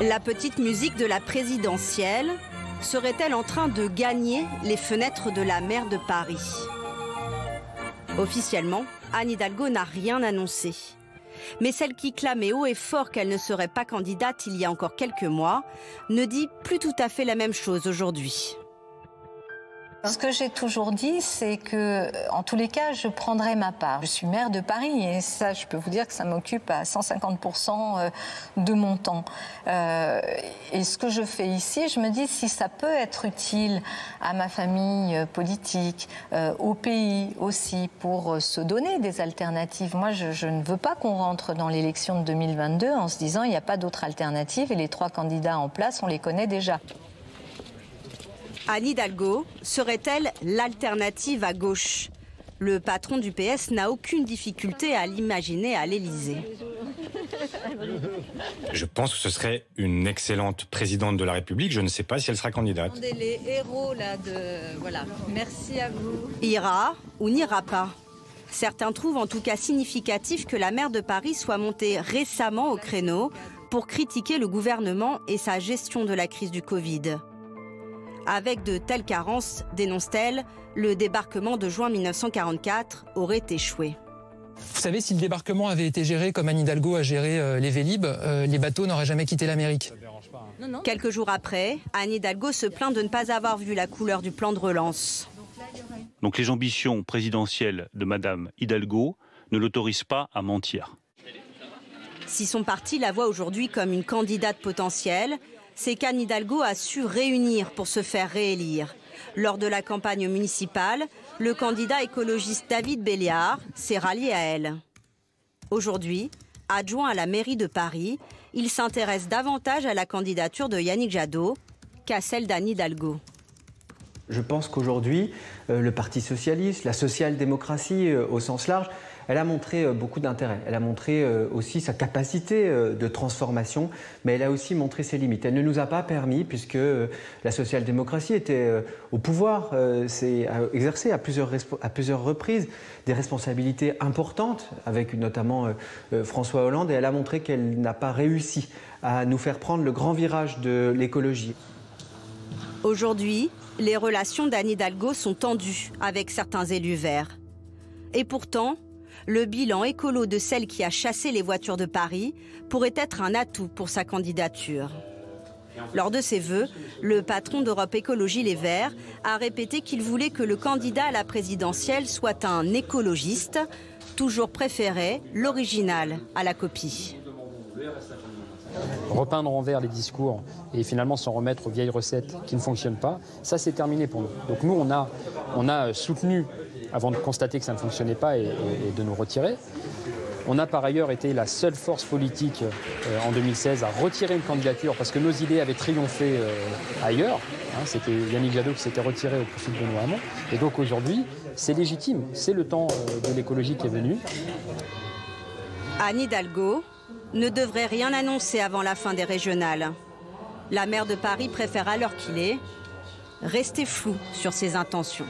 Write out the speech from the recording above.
La petite musique de la présidentielle serait-elle en train de gagner les fenêtres de la maire de Paris? Officiellement, Anne Hidalgo n'a rien annoncé. Mais celle qui clamait haut et fort qu'elle ne serait pas candidate il y a encore quelques mois ne dit plus tout à fait la même chose aujourd'hui. Ce que j'ai toujours dit, c'est que, en tous les cas, je prendrai ma part. Je suis maire de Paris et ça, je peux vous dire que ça m'occupe à 150% de mon temps. Et ce que je fais ici, je me dis si ça peut être utile à ma famille politique, au pays aussi, pour se donner des alternatives. Moi, je ne veux pas qu'on rentre dans l'élection de 2022 en se disant il n'y a pas d'autre alternative et les 3 candidats en place, on les connaît déjà. Anne Hidalgo serait-elle l'alternative à gauche? Le patron du PS n'a aucune difficulté à l'imaginer à l'Élysée. Je pense que ce serait une excellente présidente de la République. Je ne sais pas si elle sera candidate. Les héros là voilà. Merci à vous. Ira ou n'ira pas? Certains trouvent en tout cas significatif que la maire de Paris soit montée récemment au créneau pour critiquer le gouvernement et sa gestion de la crise du Covid. Avec de telles carences, dénonce-t-elle, le débarquement de juin 1944 aurait échoué. Vous savez, si le débarquement avait été géré comme Anne Hidalgo a géré les Vélib, les bateaux n'auraient jamais quitté l'Amérique. Quelques jours après, Anne Hidalgo se plaint de ne pas avoir vu la couleur du plan de relance. Donc les ambitions présidentielles de Madame Hidalgo ne l'autorisent pas à mentir. Si son parti la voit aujourd'hui comme une candidate potentielle, c'est qu'Anne Hidalgo a su réunir pour se faire réélire. Lors de la campagne municipale, le candidat écologiste David Béliard s'est rallié à elle. Aujourd'hui, adjoint à la mairie de Paris, il s'intéresse davantage à la candidature de Yannick Jadot qu'à celle d'Anne Hidalgo. Je pense qu'aujourd'hui, le Parti socialiste, la social-démocratie au sens large, elle a montré beaucoup d'intérêt. Elle a montré aussi sa capacité de transformation, mais elle a aussi montré ses limites. Elle ne nous a pas permis, puisque la social-démocratie était au pouvoir, s'est exercé à plusieurs reprises des responsabilités importantes, avec notamment François Hollande, et elle a montré qu'elle n'a pas réussi à nous faire prendre le grand virage de l'écologie. Aujourd'hui, les relations d'Anne Hidalgo sont tendues avec certains élus verts. Et pourtant, le bilan écolo de celle qui a chassé les voitures de Paris pourrait être un atout pour sa candidature. Lors de ses vœux, le patron d'Europe Écologie Les Verts a répété qu'il voulait que le candidat à la présidentielle soit un écologiste, toujours préféré l'original à la copie. Repeindre en vert les discours et finalement s'en remettre aux vieilles recettes qui ne fonctionnent pas, ça c'est terminé pour nous. Donc nous on a soutenu avant de constater que ça ne fonctionnait pas et de nous retirer. On a par ailleurs été la seule force politique en 2016 à retirer une candidature parce que nos idées avaient triomphé ailleurs. C'était Yannick Jadot qui s'était retiré au profit de Benoît Hamon. Et donc aujourd'hui, c'est légitime, c'est le temps de l'écologie qui est venu. Anne Hidalgo ne devrait rien annoncer avant la fin des régionales. La maire de Paris préfère à l'heure qu'il est rester floue sur ses intentions.